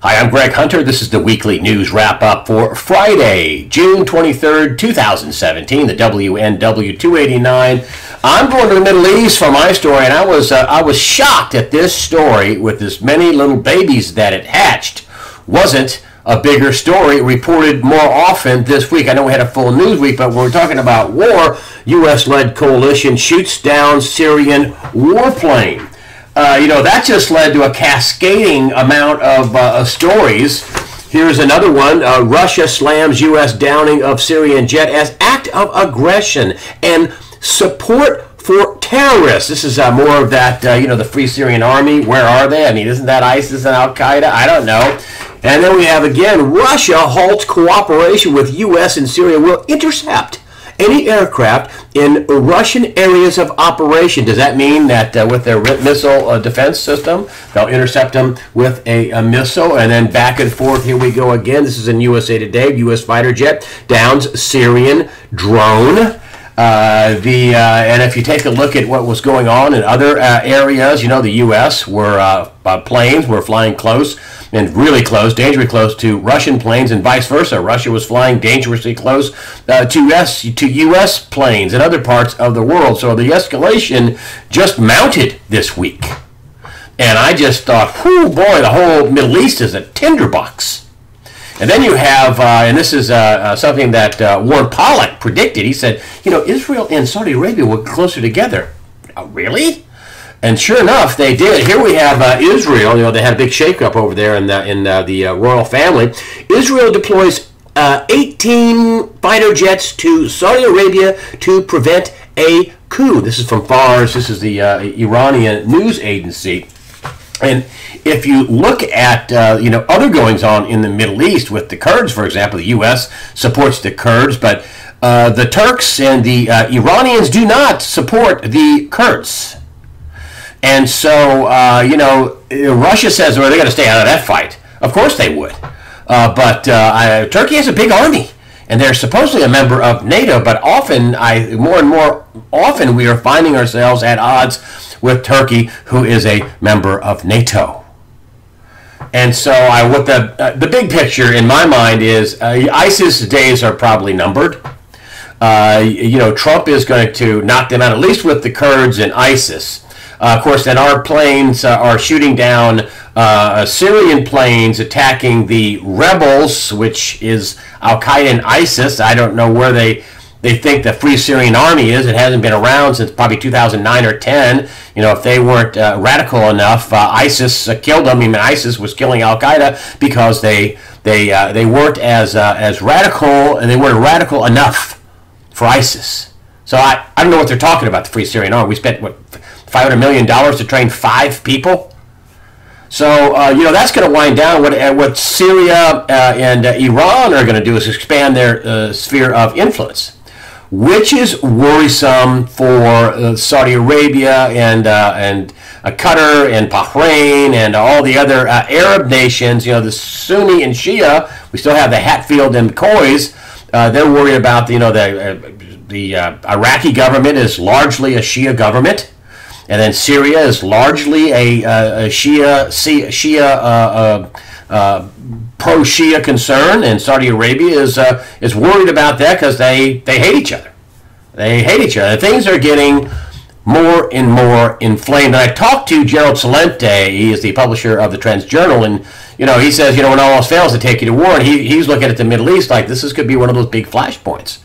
Hi, I'm Greg Hunter. This is the weekly news wrap-up for Friday, June 23rd, 2017, the WNW 289. I'm going to the Middle East for my story, and I was shocked at this story with as many little babies that it hatched. Wasn't a bigger story reported more often this week. I know we had a full news week, but when we're talking about war, U.S.-led coalition shoots down Syrian warplane. That just led to a cascading amount of stories. Here's another one. Russia slams U.S. downing of Syrian jet as act of aggression and support for terrorists. This is more of that, the Free Syrian Army. Where are they? I mean, isn't that ISIS and Al-Qaeda? I don't know. And then we have, again, Russia halts cooperation with U.S. and Syria will intercept any aircraft in Russian areas of operation. Does that mean that with their missile defense system, they'll intercept them with a missile? And then back and forth, here we go again. This is in USA Today. U.S. fighter jet downs Syrian drone. And if you take a look at what was going on in other areas, the U.S. were planes were flying close and really close, dangerously close to Russian planes, and vice versa. Russia was flying dangerously close to U.S. planes in other parts of the world. So the escalation just mounted this week. And I just thought, oh boy, the whole Middle East is a tinderbox. And then you have, and this is something that Warren Pollack predicted. He said, Israel and Saudi Arabia were closer together. Really? And sure enough, they did. Here we have Israel. They had a big shakeup over there in the royal family. Israel deploys 18 fighter jets to Saudi Arabia to prevent a coup. This is from Fars. This is the Iranian news agency. And if you look at other goings on in the Middle East with the Kurds, for example, the U.S. supports the Kurds, but the Turks and the Iranians do not support the Kurds. And so, Russia says, well, they're going to stay out of that fight. Of course they would. But Turkey has a big army, and they're supposedly a member of NATO, but often, more and more often, we are finding ourselves at odds with Turkey, who is a member of NATO. And so what the big picture in my mind is ISIS days are probably numbered. Trump is going to knock them out, at least with the Kurds and ISIS. Of course, then our planes are shooting down Syrian planes attacking the rebels, which is Al-Qaeda and ISIS. I don't know where they think the Free Syrian Army is. It hasn't been around since probably 2009 or 10. If they weren't radical enough, ISIS killed them. I mean, ISIS was killing Al-Qaeda because they weren't as radical, and they weren't radical enough for ISIS. So I don't know what they're talking about, the Free Syrian Army. We spent, $500 million to train 5 people? So, that's going to wind down. What Syria and Iran are going to do is expand their sphere of influence, which is worrisome for Saudi Arabia and Qatar and Bahrain and all the other Arab nations. The Sunni and Shia, we still have the Hatfield and McCoys. They're worried about, the Iraqi government is largely a Shia government. And then Syria is largely a pro-Shia concern, and Saudi Arabia is worried about that because they hate each other. They hate each other. Things are getting more and more inflamed. And I talked to Gerald Celente. He is the publisher of the Trends Journal, and he says, when all else fails, to take you to war. And he's looking at the Middle East like this could be one of those big flashpoints.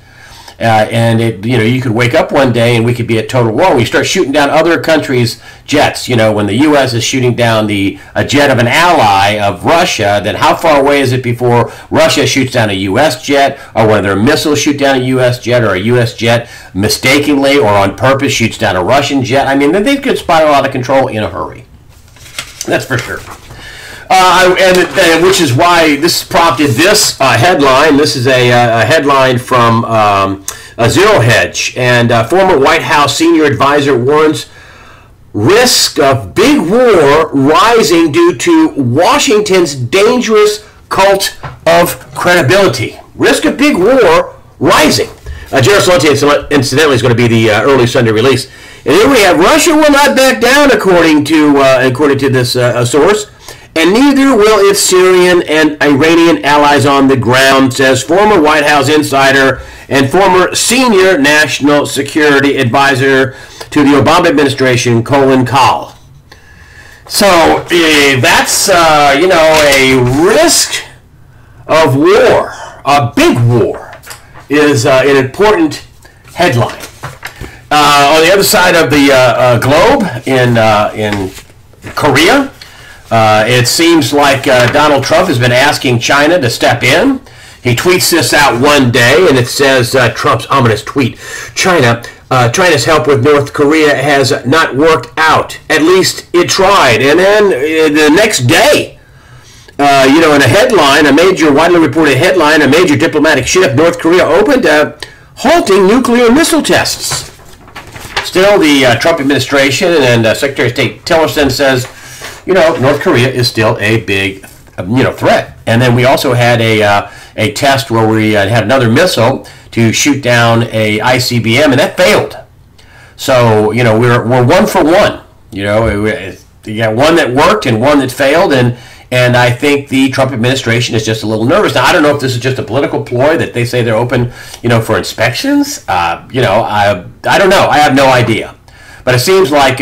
And you could wake up one day and we could be at total war. We start shooting down other countries' jets. When the U.S. is shooting down a jet of an ally of Russia, then how far away is it before Russia shoots down a U.S. jet, or one of their missiles shoot down a U.S. jet, or a U.S. jet mistakenly or on purpose shoots down a Russian jet? I mean, they could spiral out of control in a hurry. That's for sure. Which is why this prompted this headline. This is a headline from Zero Hedge, and former White House senior advisor warns risk of big war rising due to Washington's dangerous cult of credibility. Risk of big war rising. Gerald Celente, incidentally, is going to be the early Sunday release. And here we have Russia will not back down, according to this source. and neither will its Syrian and Iranian allies on the ground, says former White House insider and former senior national security advisor to the Obama administration, Colin Kahl. So that's, a risk of war, a big war, is an important headline. On the other side of the globe, in Korea, it seems like Donald Trump has been asking China to step in. He tweets this out one day, and it says, Trump's ominous tweet, China's help with North Korea has not worked out. At least it tried. And then the next day, in a headline, a major, widely reported headline, a major diplomatic shift, North Korea opened halting nuclear missile tests. Still, the Trump administration and Secretary of State Tillerson says, North Korea is still a big, threat. And then we also had a test where we had another missile to shoot down a ICBM, and that failed. So, we're one for one. You got one that worked and one that failed, and I think the Trump administration is just a little nervous. Now, I don't know if this is just a political ploy that they say they're open, for inspections. I don't know. I have no idea. But it seems like,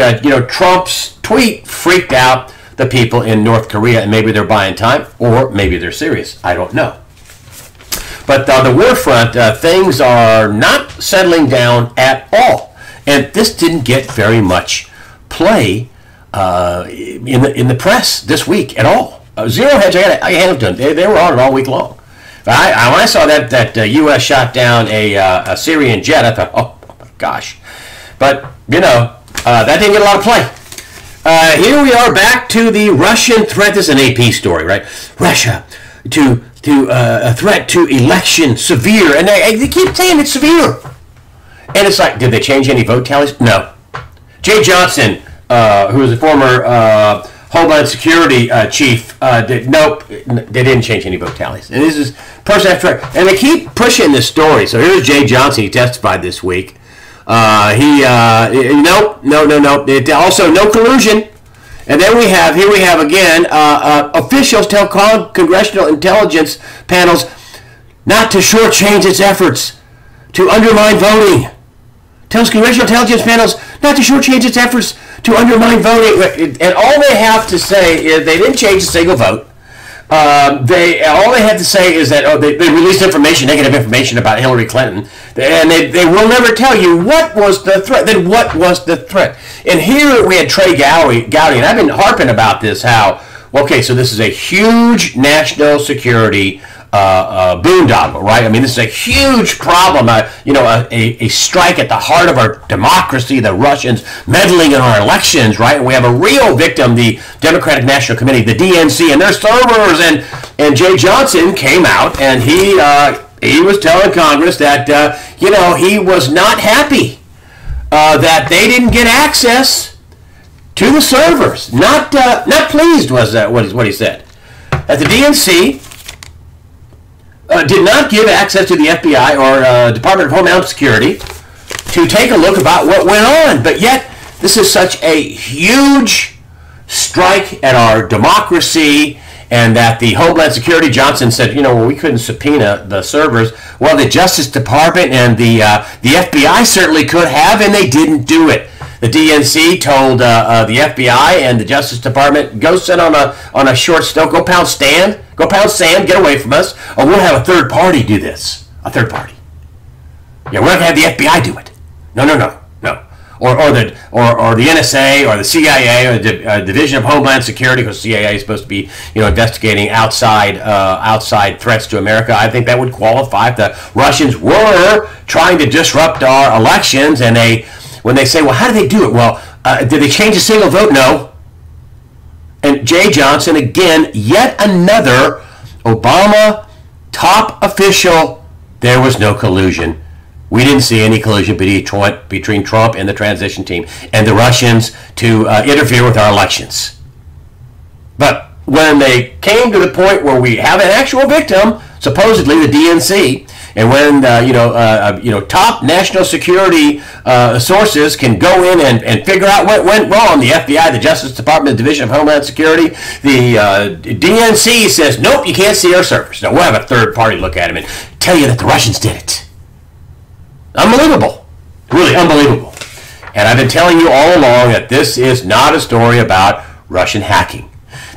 Trump's tweet freaked out the people in North Korea, and maybe they're buying time, or maybe they're serious. I don't know. But on the war front, things are not settling down at all. And this didn't get very much play in the press this week at all. Zero Hedge, I handled them. They were on it all week long. When I saw that U.S. shot down a Syrian jet, I thought, oh my gosh. But, that didn't get a lot of play. Here we are back to the Russian threat. This is an AP story, right? Russia to a threat to election severe, and they keep saying it's severe. And it's like, did they change any vote tallies? No. Jay Johnson, who was a former Homeland Security chief, nope, they didn't change any vote tallies. And this is person after, and they keep pushing this story. So here's Jay Johnson. He testified this week. Nope. Also, no collusion. And then here we have again, officials tell congressional intelligence panels not to shortchange its efforts to undermine voting. Tells congressional intelligence panels not to shortchange its efforts to undermine voting. And all they have to say is they didn't change a single vote. All they had to say is that they released negative information about Hillary Clinton, and they will never tell you what was the threat. Then what was the threat? And here we had Trey Gowdy, and I've been harping about this. So this is a huge national security boondoggle, right? I mean, this is a huge problem. A strike at the heart of our democracy. The Russians meddling in our elections, right? And we have a real victim, the Democratic National Committee, the DNC, and their servers. And Jay Johnson came out and he was telling Congress that he was not happy that they didn't get access to the servers. Not pleased was what he said. That the DNC did not give access to the FBI or Department of Homeland Security to take a look about what went on. But yet, this is such a huge strike at our democracy, and that the Homeland Security, Johnson said, we couldn't subpoena the servers. Well, the Justice Department and the FBI certainly could have, and they didn't do it. The DNC told the FBI and the Justice Department, go sit on a short stone, go pound sand, get away from us, or we'll have a third party do this. A third party. Yeah, we're not going to have the FBI do it. No. Or the NSA or the CIA or the Division of Homeland Security, because CIA is supposed to be investigating outside threats to America. I think that would qualify if the Russians were trying to disrupt our elections, and when they say, well, how did they do it? Well, did they change a single vote? No. And Jay Johnson, again, yet another Obama top official, there was no collusion. We didn't see any collusion between Trump and the transition team and the Russians to interfere with our elections. But when they came to the point where we have an actual victim, supposedly the DNC, And when top national security sources can go in and figure out what went wrong, the FBI, the Justice Department, the Division of Homeland Security, the DNC says, nope, you can't see our servers. Now we'll have a third party look at them and tell you that the Russians did it. Unbelievable. Really unbelievable. And I've been telling you all along that this is not a story about Russian hacking.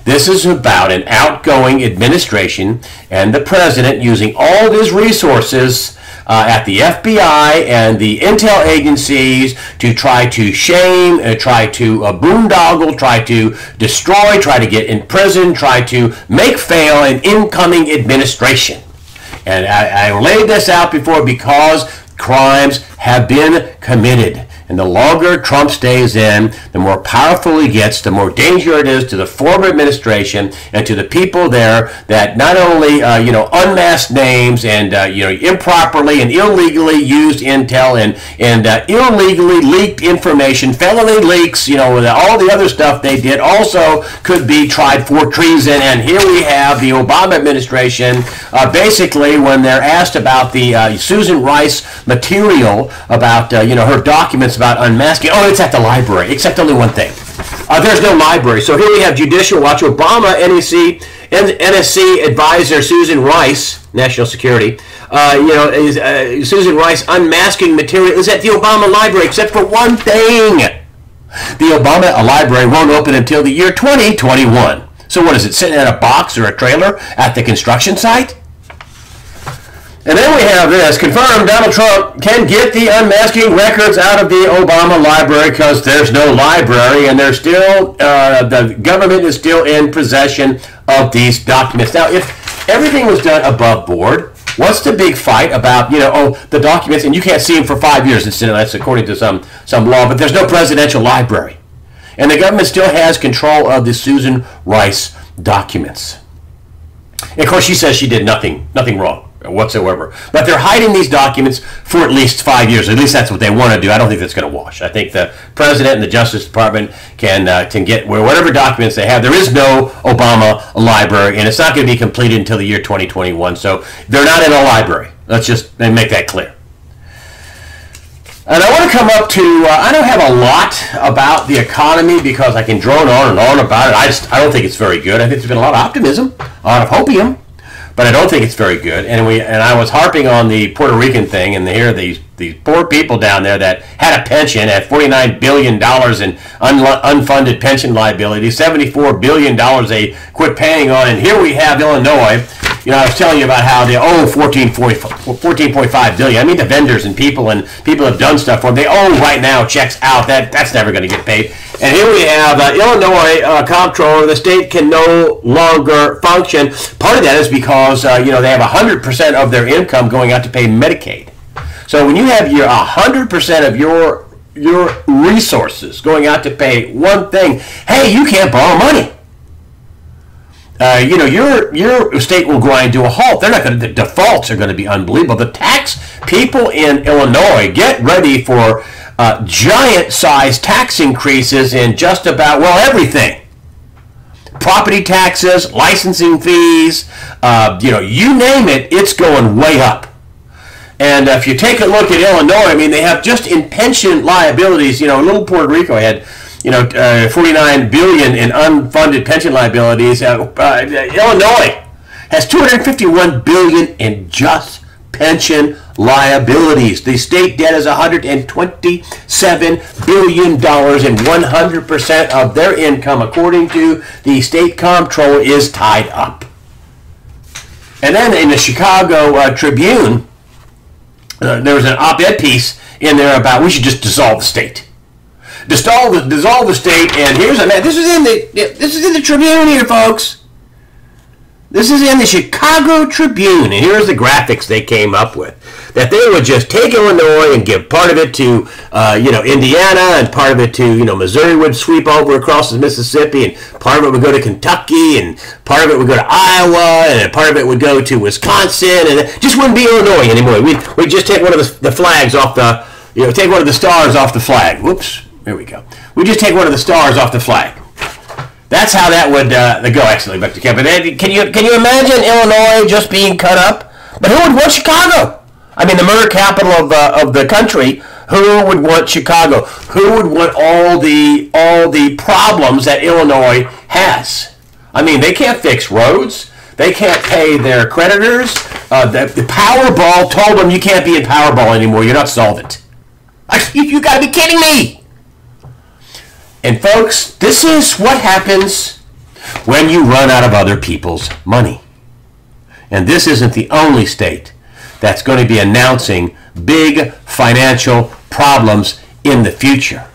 This is about an outgoing administration and the president using all of his resources at the FBI and the intel agencies to try to shame, try to boondoggle, try to destroy, try to get in prison, try to make fail an incoming administration. And I laid this out before because crimes have been committed. And the longer Trump stays in, the more powerful he gets, the more danger it is to the former administration and to the people there that not only unmasked names and improperly and illegally used intel and illegally leaked information, felony leaks, all the other stuff they did also could be tried for treason. And here we have the Obama administration basically when they're asked about the Susan Rice material about her documents about unmasking. Oh, it's at the library, except only one thing. There's no library. So here we have Judicial Watch. Obama, NSC advisor Susan Rice, National Security, Susan Rice unmasking material is at the Obama library, except for one thing. The Obama library won't open until the year 2021. So what is it, sitting in a box or a trailer at the construction site? And then we have this, confirmed Donald Trump can get the unmasking records out of the Obama library because there's no library and there's still, the government is still in possession of these documents. Now, if everything was done above board, what's the big fight about, the documents, and you can't see them for 5 years, that's according to some law, but there's no presidential library. And the government still has control of the Susan Rice documents. And of course, she says she did nothing wrong whatsoever. But they're hiding these documents for at least 5 years. At least that's what they want to do. I don't think that's going to wash. I think the president and the Justice Department can get whatever documents they have. There is no Obama library, and it's not going to be completed until the year 2021. So they're not in a library. Let's just make that clear. And I want to come up to, I don't have a lot about the economy because I can drone on and on about it. I don't think it's very good. I think there's been a lot of optimism, a lot of hopium, but I don't think it's very good. And I was harping on the Puerto Rican thing, and here are these poor people down there that had a pension at $49 billion in unfunded pension liabilities, $74 billion they quit paying on, and here we have Illinois. I was telling you about how they owe $14.5 billion. I mean, the vendors and people have done stuff for them. They owe right now checks out. That's never going to get paid. And here we have Illinois comptroller. The state can no longer function. Part of that is because they have 100% of their income going out to pay Medicaid. So when you have your 100% of your resources going out to pay one thing, hey, you can't borrow money. Your state will grind to a halt. The defaults are going to be unbelievable. The tax people in Illinois, get ready for giant-sized tax increases in just about, everything. Property taxes, licensing fees, you name it, it's going way up. And if you take a look at Illinois, they have just in pension liabilities, little Puerto Rico had $49 billion in unfunded pension liabilities. Illinois has $251 billion in just pension liabilities. The state debt is $127 billion, and 100% of their income, according to the state comptroller, is tied up. And then in the Chicago Tribune, there was an op-ed piece in there about we should just dissolve the state. Dissolve the state, and here's this is in the Tribune here, folks. This is in the Chicago Tribune, and here's the graphics they came up with. That they would just take Illinois and give part of it to Indiana, and part of it to Missouri would sweep over across the Mississippi, and part of it would go to Kentucky, and part of it would go to Iowa, and part of it would go to Wisconsin, and it just wouldn't be Illinois anymore. We'd just take one of the flags off the take one of the stars off the flag. Whoops. There we go. We just take one of the stars off the flag. That's how that would go. Actually, back to Kevin. Can you imagine Illinois just being cut up? But who would want Chicago? I mean, the murder capital of the country. Who would want Chicago? Who would want all the problems that Illinois has? I mean, they can't fix roads. They can't pay their creditors. The Powerball told them you can't be in Powerball anymore. You're not solvent. You got to be kidding me. And folks, this is what happens when you run out of other people's money. And this isn't the only state that's going to be announcing big financial problems in the future.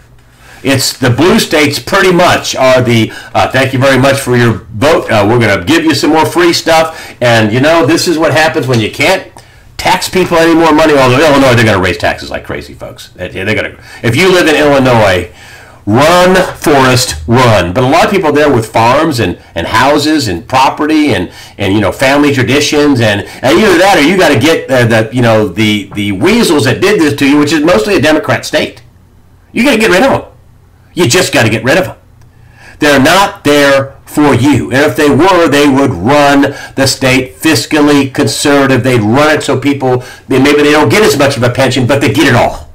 It's the blue states pretty much are the, thank you very much for your vote. We're going to give you some more free stuff. And, you know, this is what happens when you can't tax people any more money. Although Illinois, they're going to raise taxes like crazy, folks. They're going to. If you live in Illinois, run, Forrest, run. But a lot of people there with farms and houses and property and you know, family traditions and either that or you got to get the weasels that did this to you, which is mostly a Democrat state. You got to get rid of them. You just got to get rid of them. They're not there for you. And if they were, they would run the state fiscally conservative. They'd run it so people, maybe they don't get as much of a pension, but they get it all.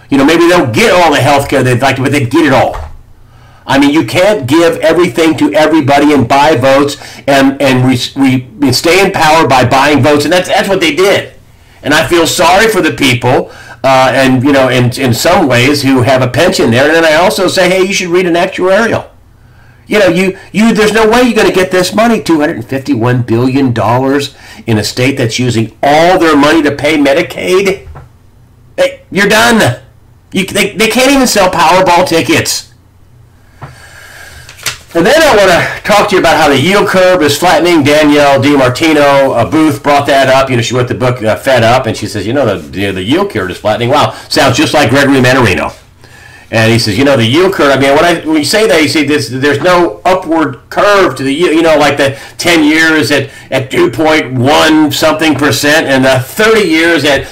You know, maybe they don't get all the health care they'd like to, but they get it all. I mean, you can't give everything to everybody and buy votes and we stay in power by buying votes, and that's what they did. And I feel sorry for the people, and you know, in some ways who have a pension there. And then I also say, hey, you should read an actuarial. You know, there's no way you're going to get this money, $251 billion in a state that's using all their money to pay Medicaid. Hey, you're done. They can't even sell Powerball tickets. And then I want to talk to you about how the yield curve is flattening. Danielle DiMartino Booth brought that up. You know, she wrote the book Fed Up, and she says, you know, the yield curve is flattening. Wow, sounds just like Gregory Mannarino. And he says, you know, the yield curve, I mean, when you say that, you see there's no upward curve to the yield, you know, like the 10 years at 2.1 something percent and the 30 years at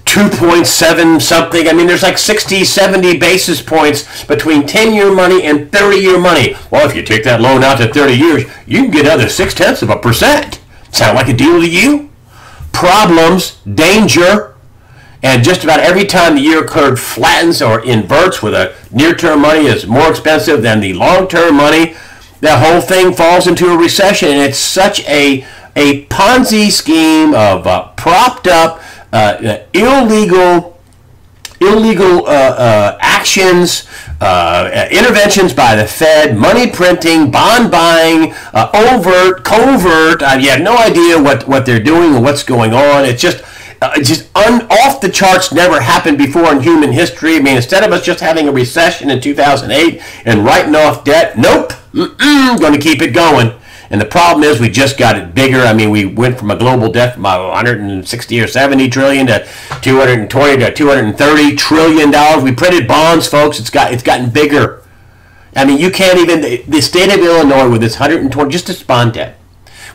2.7 something. I mean, there's like 60, 70 basis points between 10-year money and 30-year money. Well, if you take that loan out to 30 years, you can get another 0.6%. Sound like a deal to you? Problems, danger, and just about every time the yield curve flattens or inverts with a near-term money is more expensive than the long-term money, the whole thing falls into a recession. And it's such a Ponzi scheme of propped up illegal actions, interventions by the Fed, money printing, bond buying, overt, covert. You have no idea what they're doing or what's going on. It's just off the charts, never happened before in human history. I mean, instead of us just having a recession in 2008 and writing off debt, nope, going to keep it going. And the problem is we just got it bigger. I mean, we went from a global debt from about 160 or 70 trillion to 220 to 230 trillion dollars. We printed bonds, folks. It's gotten bigger. I mean, you can't even, the state of Illinois with its 120, just its bond debt,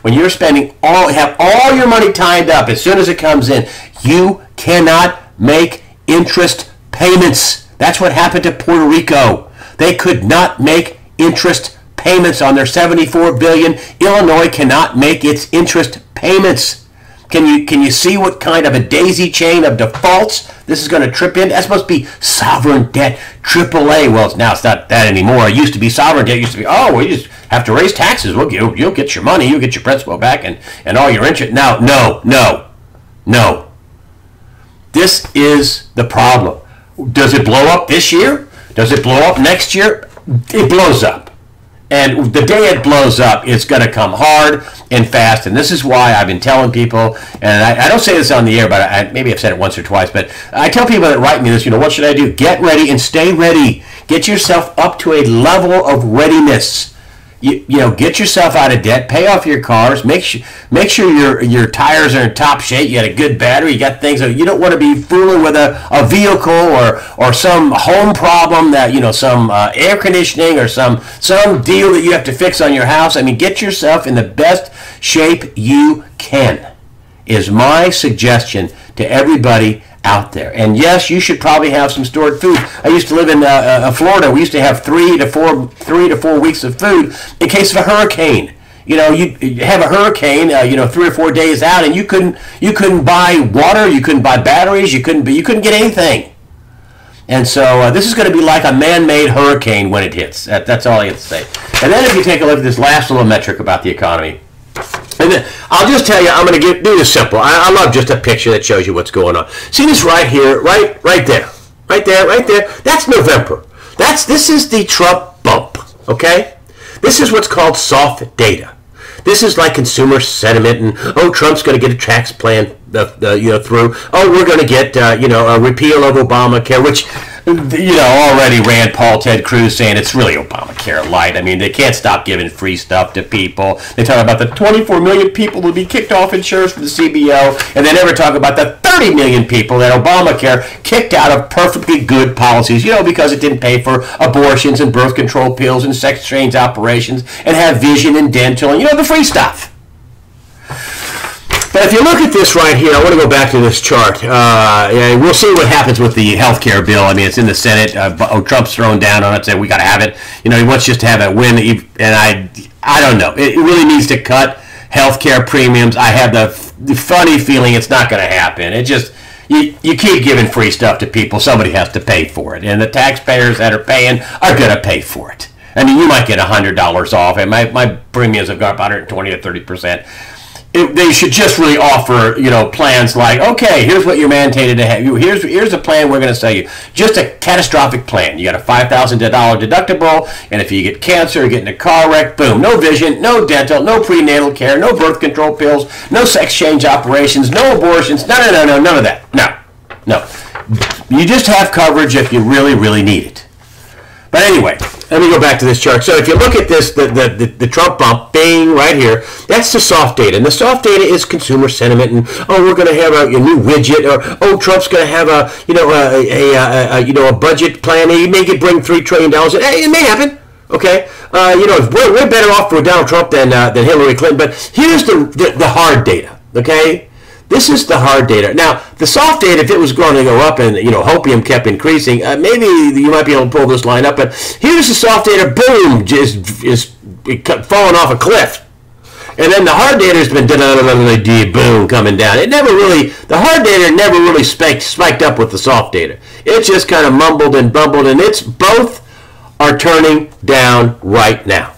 when you're spending have all your money tied up as soon as it comes in, you cannot make interest payments. That's what happened to Puerto Rico. They could not make interest payments on their $74 billion. Illinois cannot make its interest payments. Can you see what kind of a daisy chain of defaults this is going to trip in? That's supposed to be sovereign debt, AAA. Well, now it's not that anymore. It used to be sovereign debt. It used to be, oh, well, you just have to raise taxes. Well, you'll get your money. You'll get your principal back and all your interest. Now, no. This is the problem. Does it blow up this year? Does it blow up next year? It blows up. And the day it blows up, it's going to come hard and fast. And this is why I've been telling people, and I don't say this on the air, but maybe I've said it once or twice, but I tell people that write me this, you know, what should I do? Get ready and stay ready. Get yourself up to a level of readiness. You know, get yourself out of debt, pay off your cars, make sure your tires are in top shape, you got a good battery, you got things that you don't want to be fooling with a vehicle or some home problem that, you know, some air conditioning or some deal that you have to fix on your house. I mean, get yourself in the best shape you can is my suggestion to everybody out there. And yes, you should probably have some stored food. I used to live in Florida. We used to have 3 to 4 weeks of food in case of a hurricane. You know, you have a hurricane, 3 or 4 days out, and you couldn't buy water, you couldn't buy batteries, you couldn't get anything. And so this is going to be like a man-made hurricane when it hits. That's all I have to say. And then if you take a look at this last little metric about the economy, and then I'll just tell you, I'm going to do this simple. I love just a picture that shows you what's going on. See this right here, right there, right there. That's November. This is the Trump bump. Okay, this is what's called soft data. This is like consumer sentiment, and Trump's going to get a tax plan through. We're going to get a repeal of Obamacare, which already Rand Paul, Ted Cruz saying it's really Obamacare light. I mean, they can't stop giving free stuff to people. They talk about the 24 million people who will be kicked off insurance from the CBO, and they never talk about the 30 million people that Obamacare kicked out of perfectly good policies, because it didn't pay for abortions and birth control pills and sex change operations and have vision and dental and, the free stuff. But if you look at this right here, I want to go back to this chart. We'll see what happens with the health care bill. I mean, it's in the Senate. Trump's thrown down on it, saying we got to have it. He wants just to have it win. And I don't know. It really needs to cut health care premiums. I have the funny feeling it's not going to happen. It just, you keep giving free stuff to people. Somebody has to pay for it. And the taxpayers that are paying are going to pay for it. I mean, you might get $100 off. And my premiums have gone up 120 to 30%. They should just really offer, plans like, okay, here's what you're mandated to have. Here's a plan we're going to sell you. Just a catastrophic plan. You got a $5,000 deductible, and if you get cancer or get in a car wreck, boom, no vision, no dental, no prenatal care, no birth control pills, no sex change operations, no abortions, no, none of that. No. You just have coverage if you really, really need it. But anyway, let me go back to this chart. So if you look at this, the Trump bump, bing, right here, that's the soft data. And the soft data is consumer sentiment. And, we're going to have a new widget. Or, Trump's going to have a budget plan. He may bring $3 trillion. It may happen. Okay. We're better off for Donald Trump than Hillary Clinton. But here's the hard data. Okay. This is the hard data. Now, the soft data, if it was going to go up and, hopium kept increasing, maybe you might be able to pull this line up. But here's the soft data, boom, is falling off a cliff. And then the hard data has been boom, coming down. The hard data never really spiked up with the soft data. It just kind of mumbled and bumbled, and both are turning down right now.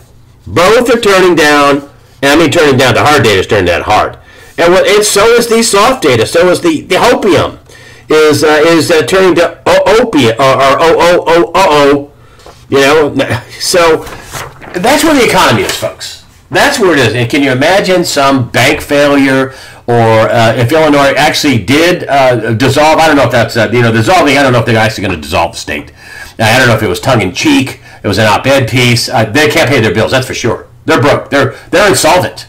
Both are turning down, and I mean turning down, the hard data is turning down hard. And so is the soft data. So is the hopium is turning to opium or So that's where the economy is, folks. That's where it is. And can you imagine some bank failure, or if Illinois actually did dissolve? I don't know if that's dissolving. I don't know if they're actually going to dissolve the state. I don't know if it was tongue in cheek. It was an op-ed piece. They can't pay their bills. That's for sure. They're broke. They're insolvent.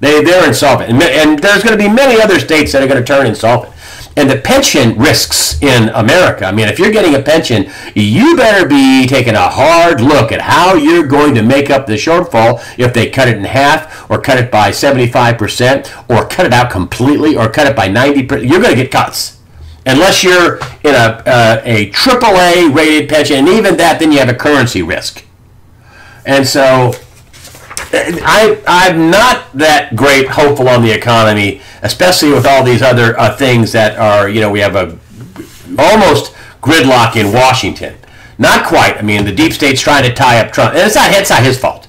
They're insolvent. And there's going to be many other states that are going to turn insolvent. And the pension risks in America, I mean, if you're getting a pension, you better be taking a hard look at how you're going to make up the shortfall if they cut it in half, or cut it by 75%, or cut it out completely, or cut it by 90%. You're going to get cuts. Unless you're in a AAA rated pension, and even that, then you have a currency risk. And so I'm not that great hopeful on the economy, especially with all these other things that are, we have a almost gridlock in Washington. Not quite. I mean, the deep state's trying to tie up Trump. And it's not his fault.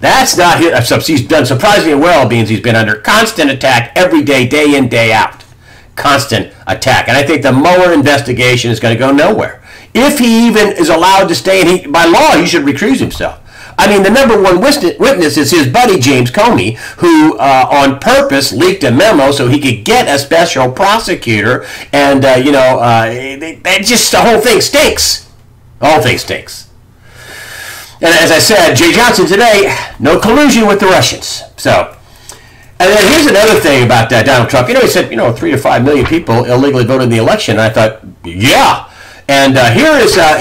That's not his. He's done surprisingly well, being he's been under constant attack every day, day in, day out. Constant attack. And I think the Mueller investigation is going to go nowhere. If he even is allowed to stay, and by law, he should recuse himself. I mean, the number one witness is his buddy, James Comey, who on purpose leaked a memo so he could get a special prosecutor. And, just the whole thing stinks. The whole thing stinks. And as I said, Jay Johnson today, no collusion with the Russians. So, and then here's another thing about Donald Trump. He said, 3 to 5 million people illegally voted in the election. And I thought, yeah. And here's a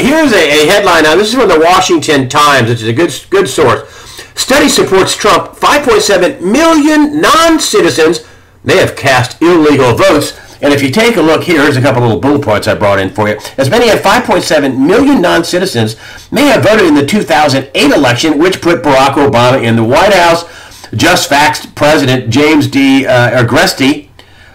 headline now. This is from the Washington Times, which is a good source. Study supports Trump. 5.7 million non-citizens may have cast illegal votes. And if you take a look here, here's a couple little bullet points I brought in for you. As many as 5.7 million non-citizens may have voted in the 2008 election, which put Barack Obama in the White House. Just Facts president James D. Agresti,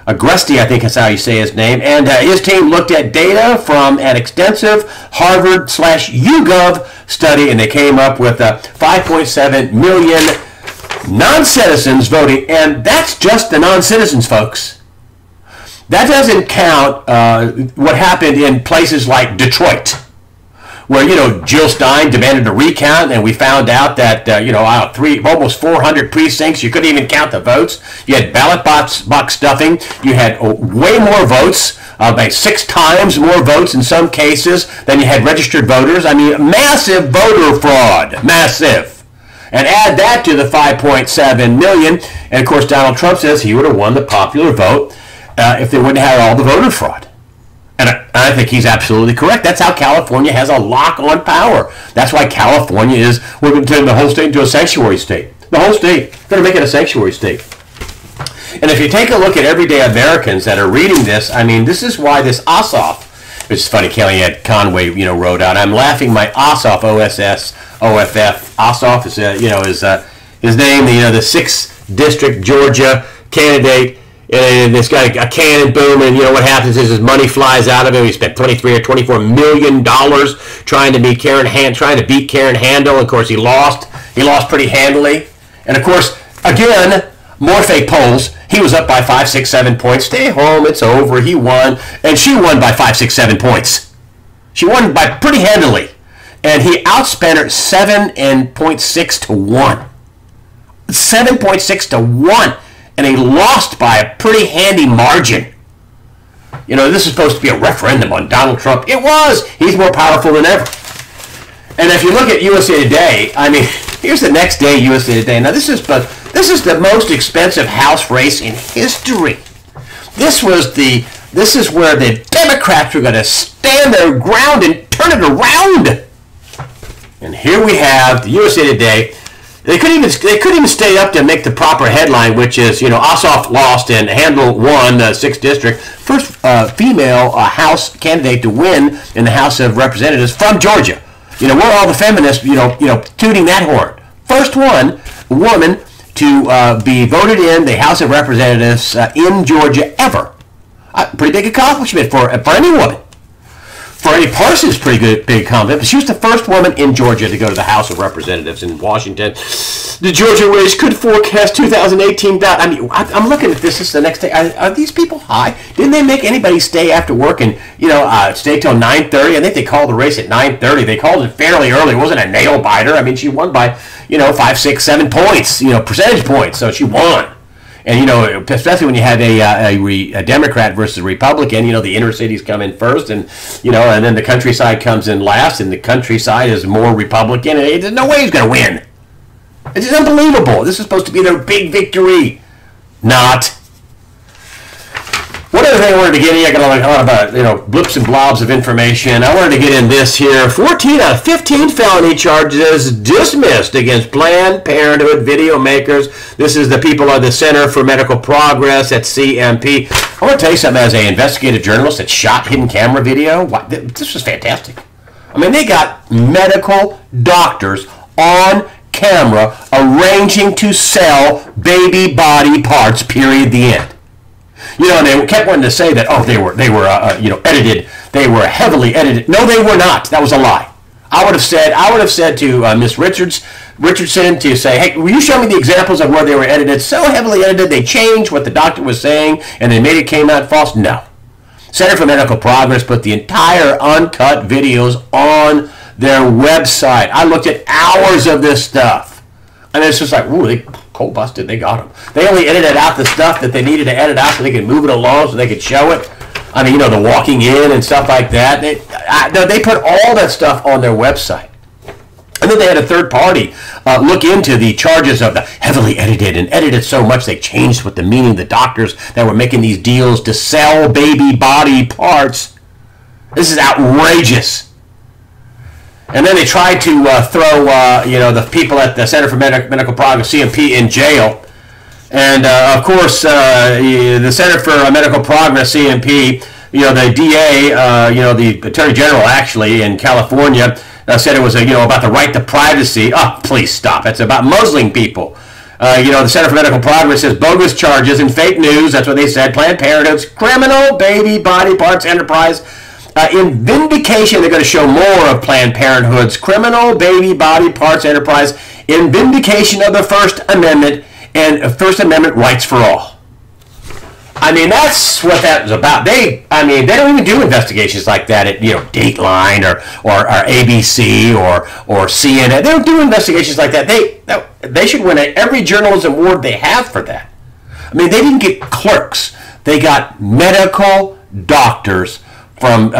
I think that's how you say his name, and his team looked at data from an extensive Harvard/YouGov study, and they came up with 5.7 million non-citizens voting, and that's just the non-citizens, folks. That doesn't count what happened in places like Detroit, where, Jill Stein demanded a recount, and we found out that, almost 400 precincts, you couldn't even count the votes. You had ballot box stuffing. You had way more votes, like 6 times more votes in some cases than you had registered voters. I mean, massive voter fraud, massive. And add that to the 5.7 million, and of course Donald Trump says he would have won the popular vote if they wouldn't have had all the voter fraud. And I think he's absolutely correct. That's how California has a lock on power. That's why California we're going to turn the whole state into a sanctuary state. The whole state, going to make it a sanctuary state. And if you take a look at everyday Americans that are reading this, I mean, this is why this Ossoff, which is funny, Kellyanne Conway, wrote out, I'm laughing my Ossoff, O-S-S-O-F-F, Ossoff is, his name, the 6th District Georgia candidate, and it's got a cannon boom, and what happens is his money flies out of him. He spent $23 or $24 million trying to beat Karen Handel. Of course, he lost. He lost pretty handily. And of course, again, more fake polls. He was up by 5, 6, 7 points. Stay home, it's over. He won, and she won by 5, 6, 7 points. She won by pretty handily, and he outspent her 7.6 to 1. 7.6 to 1. And he lost by a pretty handy margin. This is supposed to be a referendum on Donald Trump. It was. He's more powerful than ever. And if you look at USA Today, I mean, here's the next day USA Today. Now, this is the most expensive House race in history. This is where the Democrats were going to stand their ground and turn it around. And here we have the USA Today. They couldn't even stay up to make the proper headline, which is, Ossoff lost and Handel won the 6th District. First female House candidate to win in the House of Representatives from Georgia. We're all the feminists, tooting that horn. First woman to be voted in the House of Representatives in Georgia ever. Pretty big accomplishment for any woman. For any person, it's pretty good, big accomplishment. She was the first woman in Georgia to go to the House of Representatives in Washington. The Georgia race could forecast 2018. I mean, I'm looking at this. This is the next day. Are these people high? Didn't they make anybody stay after work and stay till 9:30? I think they called the race at 9:30. They called it fairly early. It wasn't a nail biter. I mean, she won by 5, 6, 7 points. Percentage points. So she won. And, especially when you have a Democrat versus a Republican, the inner cities come in first, and, and then the countryside comes in last, and the countryside is more Republican, and there's no way he's going to win. It's just unbelievable. This is supposed to be their big victory. Not. One other thing I wanted to get in, I got a lot of, blips and blobs of information. I wanted to get in this here. 14 out of 15 felony charges dismissed against Planned Parenthood video makers. This is the people of the Center for Medical Progress at CMP. I want to tell you something, as an investigative journalist that shot hidden camera video. This was fantastic. I mean, they got medical doctors on camera arranging to sell baby body parts, period, the end. And they kept wanting to say that, they were edited. They were heavily edited. No, they were not. That was a lie. I would have said to Miss Richardson to say, hey, will you show me the examples of where they were edited? So heavily edited, they changed what the doctor was saying, and they made it came out false. No. Center for Medical Progress put the entire uncut videos on their website. I looked at hours of this stuff. And it's just like, ooh, they cold busted, they got them. They only edited out the stuff that they needed to edit out so they could move it along so they could show it. I mean, the walking in and stuff like that. They put all that stuff on their website. And then they had a third party look into the charges of the heavily edited and edited so much they changed what the meaning of the doctors that were making these deals to sell baby body parts. This is outrageous. And then they tried to throw, the people at the Center for Medical Progress, CMP, in jail. And, of course, the Center for Medical Progress, CMP, the DA, the Attorney General, actually, in California, said it was, about the right to privacy. Oh, please stop. It's about muzzling people. The Center for Medical Progress says bogus charges and fake news. That's what they said. Planned Parenthood's criminal baby body parts enterprise. In vindication, they're going to show more of Planned Parenthood's criminal baby body parts enterprise in vindication of the First Amendment and First Amendment rights for all. I mean, that's what that was about. They don't even do investigations like that at, Dateline or ABC or CNN. They don't do investigations like that. They should win every journalism award they have for that. I mean, they didn't get clerks. They got medical doctors from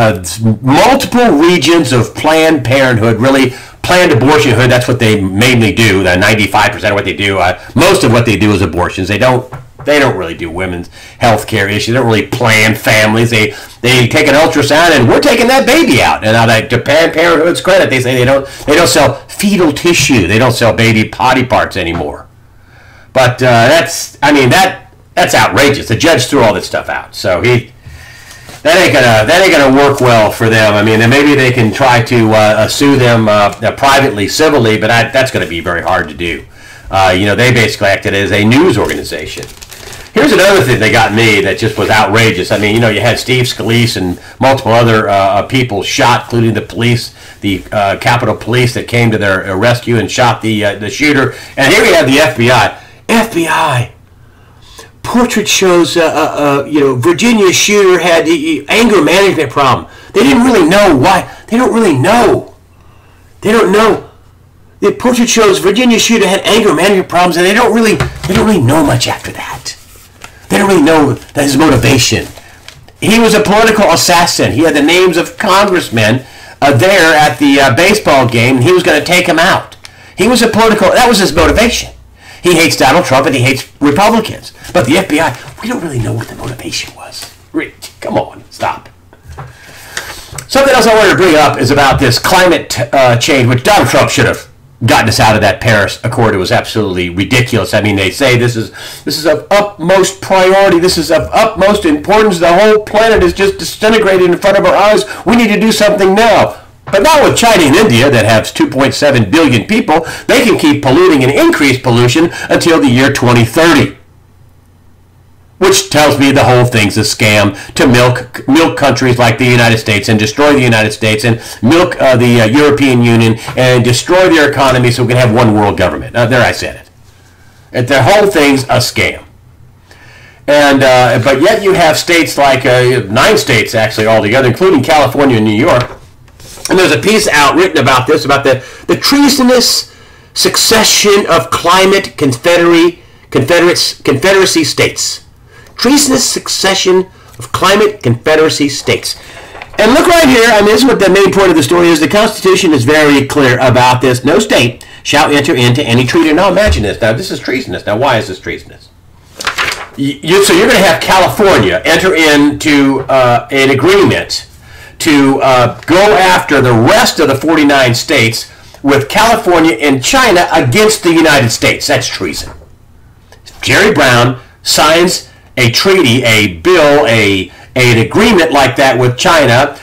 multiple regions of Planned Parenthood, really planned abortionhood. That's what they mainly do. 95% of what they do, most of what they do is abortions. They don't really do women's health care issues. They don't really plan families. They take an ultrasound and we're taking that baby out. And now, to Planned Parenthood's credit, they say they don't sell fetal tissue. They don't sell baby potty parts anymore. But that's outrageous. The judge threw all this stuff out. So that ain't gonna work well for them. I mean, maybe they can try to sue them privately, civilly, but that's going to be very hard to do. They basically acted as a news organization. Here's another thing they got me that just was outrageous. I mean, you had Steve Scalise and multiple other people shot, including the police, the Capitol Police that came to their rescue and shot the shooter. And here we have the FBI. FBI. Portrait shows, Virginia shooter had anger management problem. They didn't really know why. They don't really know. They don't know. The portrait shows Virginia shooter had anger management problems, and they don't really know much after that. They don't really know that his motivation. He was a political assassin. He had the names of congressmen there at the baseball game, and he was going to take him out. That was his motivation. He hates Donald Trump and he hates Republicans. But the FBI, we don't really know what the motivation was. Come on, stop. Something else I wanted to bring up is about this climate change, which Donald Trump should have gotten us out of that Paris Accord. It was absolutely ridiculous. I mean, they say this is of utmost priority. This is of utmost importance. The whole planet is just disintegrating in front of our eyes. We need to do something now. But not with China and India that has 2.7 billion people. They can keep polluting and increase pollution until the year 2030. Which tells me the whole thing's a scam to milk countries like the United States and destroy the United States and milk the European Union and destroy their economy so we can have one world government. There, I said it. The whole thing's a scam. And but yet you have states like 9 states actually altogether, including California and New York. And there's a piece out written about this, about the treasonous succession of climate confederacy states. Treasonous succession of climate confederacy states. And look right here, I mean, this is what the main point of the story is. The Constitution is very clear about this. No state shall enter into any treaty. Now imagine this. Now this is treasonous. Now why is this treasonous? So you're going to have California enter into an agreement to go after the rest of the 49 states with California and China against the United States. That's treason. Jerry Brown signs a treaty, a bill, an agreement like that with China.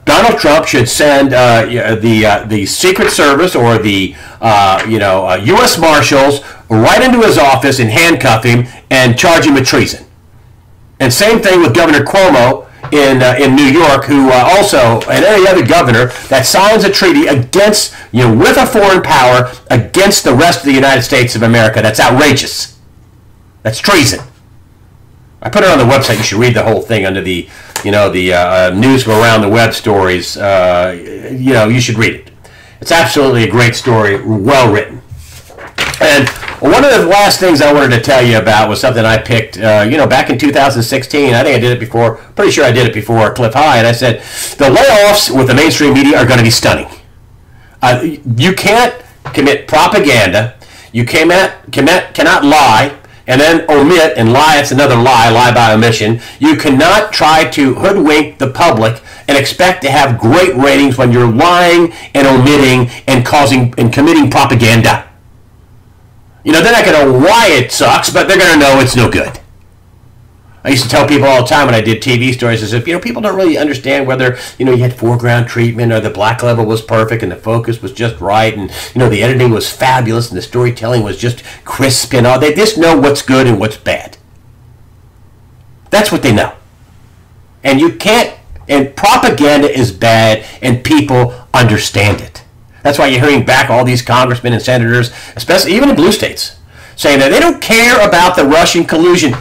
Donald Trump should send the Secret Service or the U.S. Marshals right into his office and handcuff him and charge him with treason. And same thing with Governor Cuomo in New York, who also, and any other governor that signs a treaty against, with a foreign power against the rest of the United States of America. That's outrageous. That's treason. I put it on the website. You should read the whole thing under the, news from around the web stories. You should read it. It's absolutely a great story, well written. And one of the last things I wanted to tell you about was something I picked, back in 2016. I think I did it before. Pretty sure I did it before Cliff High. And I said, the layoffs with the mainstream media are going to be stunning. You can't commit propaganda. You cannot lie and then omit and lie. It's another lie by omission. You cannot try to hoodwink the public and expect to have great ratings when you're lying and omitting and committing propaganda. They're not going to know why it sucks, but they're going to know it's no good. I used to tell people all the time when I did TV stories, as if, people don't really understand whether, you had foreground treatment or the black level was perfect and the focus was just right and, the editing was fabulous and the storytelling was just crisp and all. They just know what's good and what's bad. That's what they know. And you can't, and propaganda is bad and people understand it. That's why you're hearing back all these congressmen and senators, especially even in blue states, saying that they don't care about the Russian collusion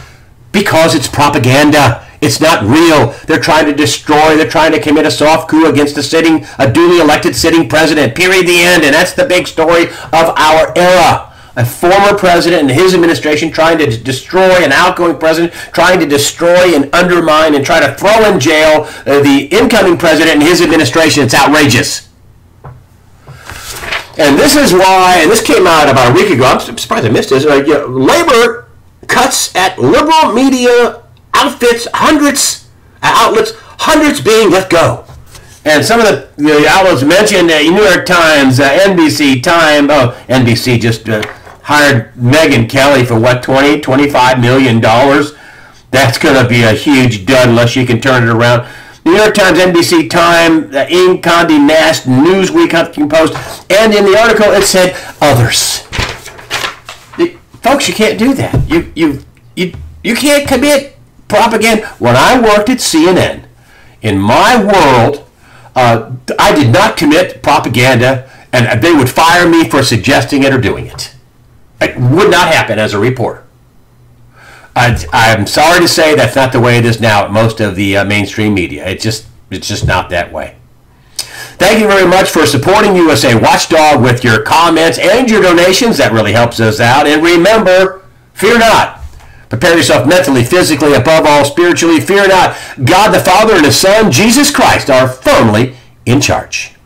because it's propaganda. It's not real. They're trying to destroy, they're trying to commit a soft coup against a duly elected sitting president. Period, the end. And that's the big story of our era. A former president and his administration trying to destroy an outgoing president, trying to destroy and undermine and try to throw in jail the incoming president and his administration. It's outrageous. And this is why, and this came out about a week ago, I'm surprised I missed this, labor cuts at liberal media outfits, hundreds being let go. And some of the outlets mentioned New York Times, NBC, NBC just hired Megyn Kelly for what, $25 million? That's going to be a huge dud unless you can turn it around. New York Times, NBC, Time, Condé Nast, Newsweek, Huffington Post, and in the article it said others. Folks, you can't do that. You can't commit propaganda. When I worked at CNN, in my world, I did not commit propaganda, and they would fire me for suggesting it or doing it. It would not happen as a reporter. I'm sorry to say that's not the way it is now at most of the mainstream media. It's just not that way. Thank you very much for supporting USA Watchdog with your comments and your donations. That really helps us out. And remember, fear not. Prepare yourself mentally, physically, above all, spiritually. Fear not. God the Father and His Son, Jesus Christ, are firmly in charge.